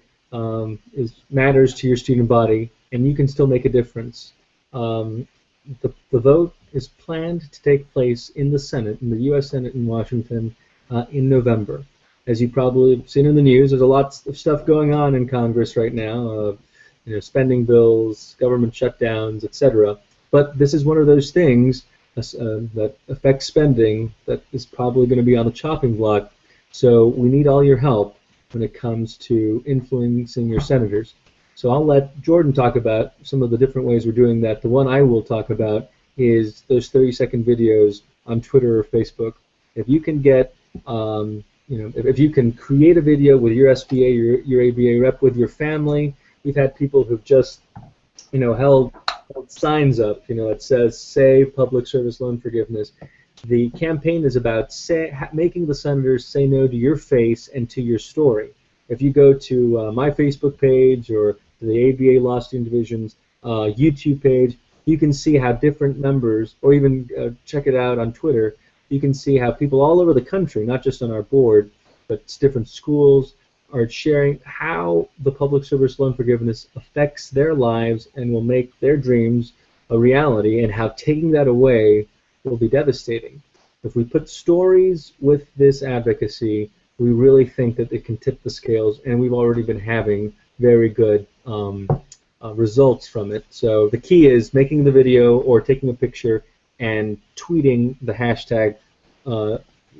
matters to your student body, and you can still make a difference. The vote is planned to take place in the Senate, in the U.S. Senate in Washington, in November. As you probably have seen in the news, there's a lot of stuff going on in Congress right now, spending bills, government shutdowns, etc. But this is one of those things that affects spending that is probably going to be on the chopping block. So we need all your help when it comes to influencing your senators. So I'll let Jordan talk about some of the different ways we're doing that. The one I will talk about is those 30-second videos on Twitter or Facebook. If you can get, if you can create a video with your SBA, your ABA rep, with your family. We've had people who've just, held signs up, that says "Save Public Service Loan Forgiveness." The campaign is about making the senators say no to your face and to your story. If you go to my Facebook page or to the ABA Law Student Division's YouTube page, you can see how different members, or even check it out on Twitter, you can see how people all over the country, not just on our board, but different schools, are sharing how the public service loan forgiveness affects their lives and will make their dreams a reality, and how taking that away will be devastating. If we put stories with this advocacy, we really think that it can tip the scales, and we've already been having very good results from it. So the key is making the video or taking a picture and tweeting the hashtag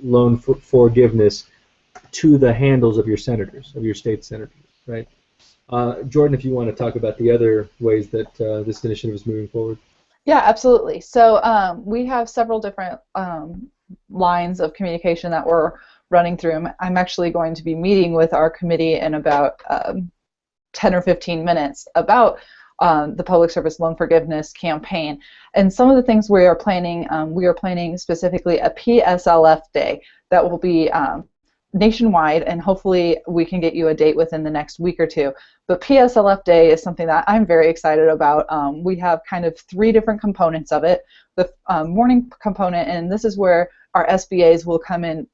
loan forgiveness to the handles of your senators, of your state senators, right? Jordan, if you want to talk about the other ways that this initiative is moving forward. Yeah, absolutely. So we have several different lines of communication that we're running through. I'm actually going to be meeting with our committee in about 10 or 15 minutes about the Public Service Loan Forgiveness campaign. And some of the things we are planning specifically a PSLF day that will be nationwide, and hopefully we can get you a date within the next week or two. But PSLF Day is something that I'm very excited about. We have kind of 3 different components of it. The morning component, and this is where our SBAs will come in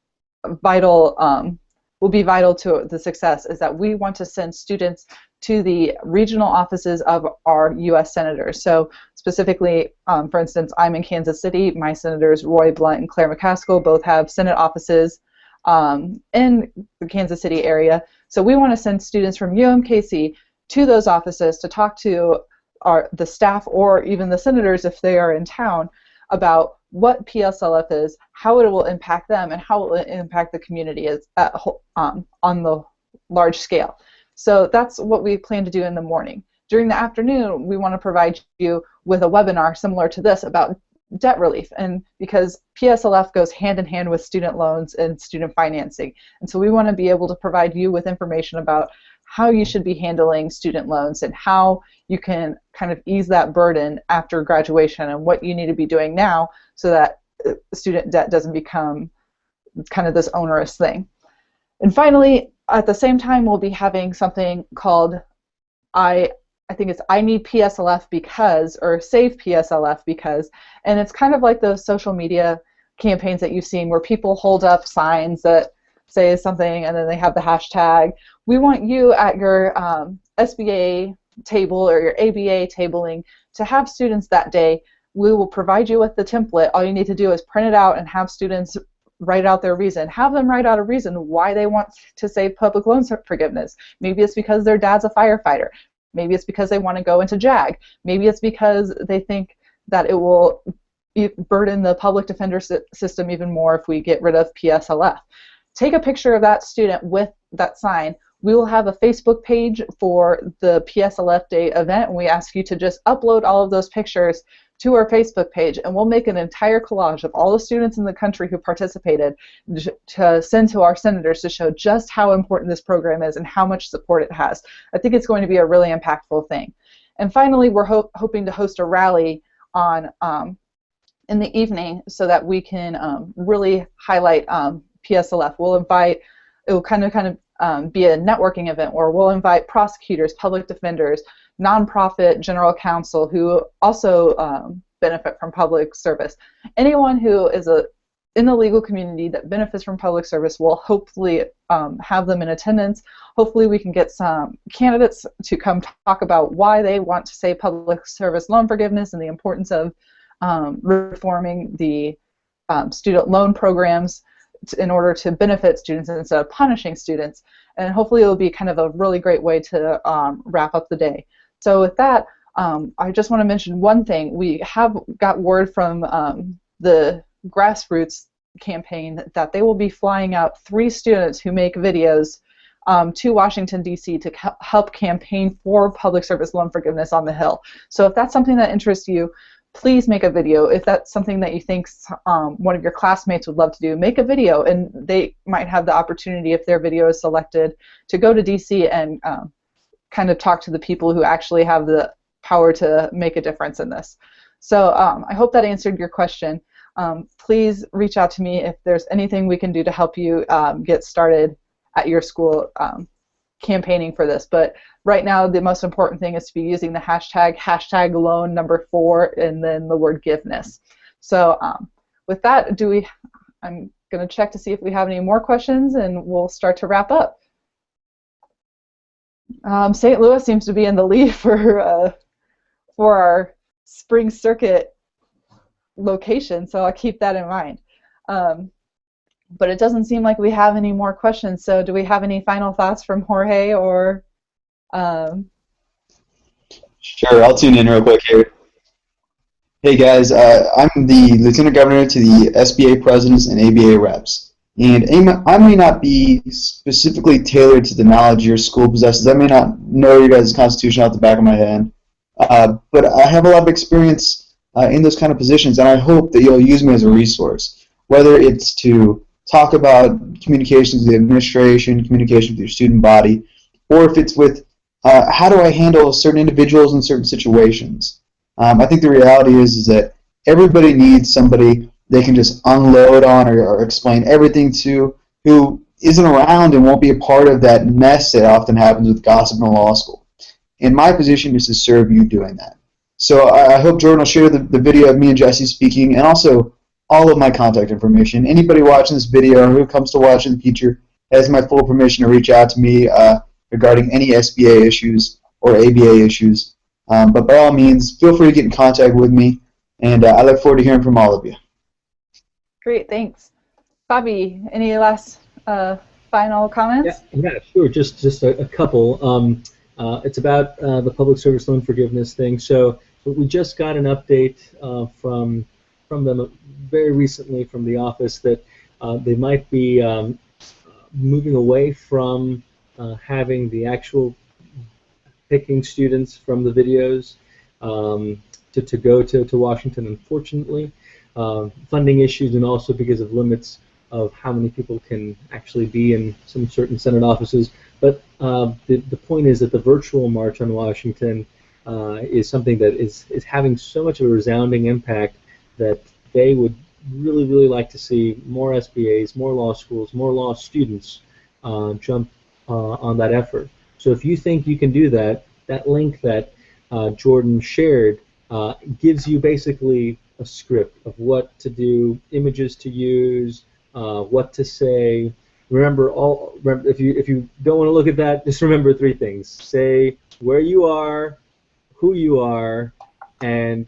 will be vital to the success, is that we want to send students to the regional offices of our U.S. senators. So specifically, for instance, I'm in Kansas City. My senators Roy Blunt and Claire McCaskill both have Senate offices in the Kansas City area. So we want to send students from UMKC to those offices to talk to the staff or even the senators if they are in town about what PSLF is, how it will impact them, and how it will impact the community on the large scale. So that's what we plan to do in the morning. during the afternoon, we want to provide you with a webinar similar to this about debt relief, and because PSLF goes hand in hand with student loans and student financing, and so we want to be able to provide you with information about how you should be handling student loans and how you can kind of ease that burden after graduation and what you need to be doing now so that student debt doesn't become kind of this onerous thing. And finally, at the same time, we'll be having something called I think it's I Need PSLF Because, or Save PSLF Because, and it's kind of like those social media campaigns that you've seen where people hold up signs that say something and then they have the hashtag. We want you at your SBA table or your ABA tabling to have students that day. We will provide you with the template. All you need to do is print it out and have students write out their reason. Have them write out a reason why they want to save public loan forgiveness. Maybe it's because their dad's a firefighter. Maybe it's because they want to go into JAG. Maybe it's because they think that it will burden the public defender system even more if we get rid of PSLF. Take a picture of that student with that sign. We will have a Facebook page for the PSLF Day event, and we ask you to just upload all of those pictures to our Facebook page, and we'll make an entire collage of all the students in the country who participated to send to our senators to show just how important this program is and how much support it has. I think it's going to be a really impactful thing. And finally, we're hoping to host a rally on in the evening so that we can really highlight PSLF. We'll invite, it will kind of be a networking event where we'll invite prosecutors, public defenders, nonprofit general counsel who also benefit from public service. Anyone who is in the legal community that benefits from public service, will hopefully have them in attendance. Hopefully we can get some candidates to come talk about why they want to save public service loan forgiveness and the importance of reforming the student loan programs in order to benefit students instead of punishing students. And hopefully it will be kind of a really great way to wrap up the day. So with that, I just want to mention one thing. We have got word from the grassroots campaign that they will be flying out 3 students who make videos to Washington, D.C. to help campaign for public service loan forgiveness on the Hill. So if that's something that interests you, please make a video. If that's something that you think one of your classmates would love to do, make a video, and they might have the opportunity, if their video is selected, to go to DC and kind of talk to the people who actually have the power to make a difference in this. So I hope that answered your question. Please reach out to me if there's anything we can do to help you get started at your school campaigning for this. But right now, the most important thing is to be using the hashtag loan number 4 and then the word giveness. So with that, I'm going to check to see if we have any more questions, and we'll start to wrap up. St. Louis seems to be in the lead for our spring circuit location, so I'll keep that in mind. But it doesn't seem like we have any more questions, so do we have any final thoughts from Jorge or... Sure, I'll tune in real quick here. Hey guys, I'm the Lieutenant Governor to the SBA Presidents and ABA Reps. And I may not be specifically tailored to the knowledge your school possesses. I may not know your guys' constitution out the back of my head. But I have a lot of experience in those kind of positions, and I hope that you'll use me as a resource, whether it's to talk about communications with the administration, communication with your student body, or if it's with how do I handle certain individuals in certain situations. I think the reality is that everybody needs somebody they can just unload on or explain everything to, who isn't around and won't be a part of that mess that often happens with gossip in law school. And my position is to serve you doing that. So I hope Jordan will share the video of me and Jesse speaking, and also all of my contact information. Anybody watching this video or who comes to watch in the future has my full permission to reach out to me regarding any SBA issues or ABA issues. But by all means, feel free to get in contact with me, and I look forward to hearing from all of you. Great, thanks. Bobby, any last final comments? Yeah, sure. Just a couple. It's about the public service loan forgiveness thing. So we just got an update from them very recently from the office that they might be moving away from having the actual picking students from the videos to go to Washington, unfortunately. Funding issues, and also because of limits of how many people can actually be in some certain Senate offices. But the point is that the virtual March on Washington is something that is having so much of a resounding impact that they would really, really like to see more SBAs, more law schools, more law students jump on that effort. So if you think you can do that, that link that Jordan shared gives you basically a script of what to do, images to use, what to say. Remember, if you don't want to look at that, just remember three things: say where you are, who you are, and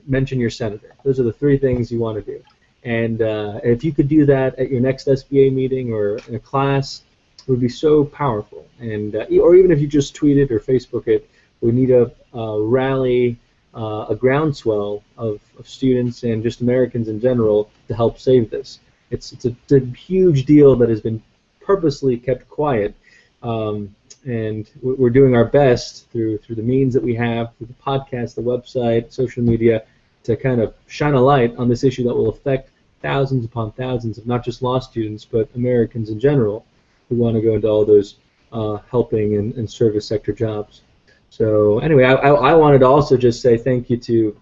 mention your senator. Those are the three things you want to do. And if you could do that at your next SBA meeting or in a class, it would be so powerful. And or even if you just tweet it or Facebook it, we need a rally, a groundswell of students and just Americans in general to help save this. It's a huge deal that has been purposely kept quiet, and we're doing our best through the means that we have, through the podcast, the website, social media, to kind of shine a light on this issue that will affect thousands upon thousands of not just law students but Americans in general who want to go into all those helping and service sector jobs. So anyway, I wanted to also just say thank you to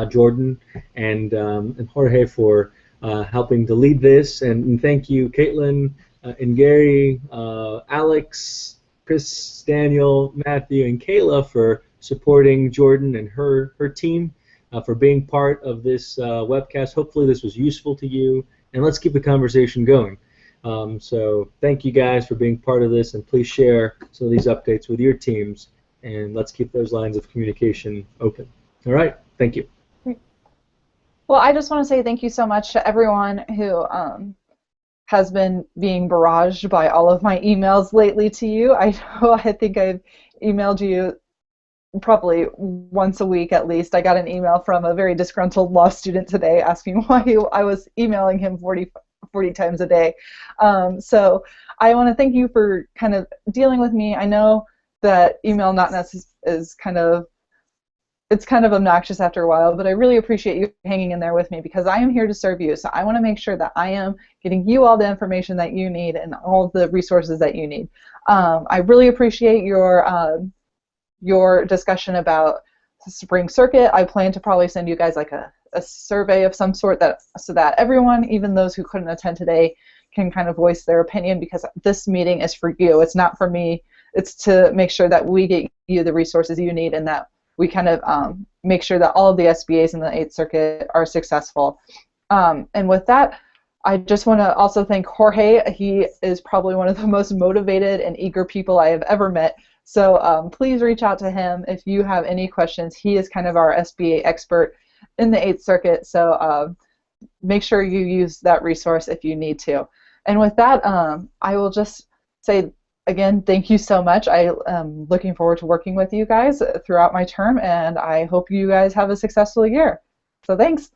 Jordan and Jorge for helping to lead this, and thank you Caitlin and Gary, Alex, Chris, Daniel, Matthew, and Kayla for supporting Jordan and her team, for being part of this webcast. Hopefully this was useful to you, and let's keep the conversation going. So thank you guys for being part of this, and please share some of these updates with your teams, and let's keep those lines of communication open. All right, thank you. Well, I just want to say thank you so much to everyone who has been being barraged by all of my emails lately to you. I think I've emailed you probably once a week at least. I got an email from a very disgruntled law student today asking why I was emailing him 40 times a day. So I want to thank you for kind of dealing with me. I know that email not is kind of obnoxious after a while, but I really appreciate you hanging in there with me because I am here to serve you. So I want to make sure that I am getting you all the information that you need and all the resources that you need. I really appreciate your discussion about the Spring Circuit. I plan to probably send you guys like a survey of some sort so that everyone, even those who couldn't attend today, can kind of voice their opinion, because this meeting is for you. It's not for me. It's to make sure that we get you the resources you need and that we kind of make sure that all of the SBAs in the 8th Circuit are successful. And with that, I just want to also thank Jorge. He is probably one of the most motivated and eager people I have ever met. So please reach out to him if you have any questions. He is kind of our SBA expert in the 8th Circuit, so make sure you use that resource if you need to. And with that, I will just say again, thank you so much. I am looking forward to working with you guys throughout my term, and I hope you guys have a successful year. So thanks.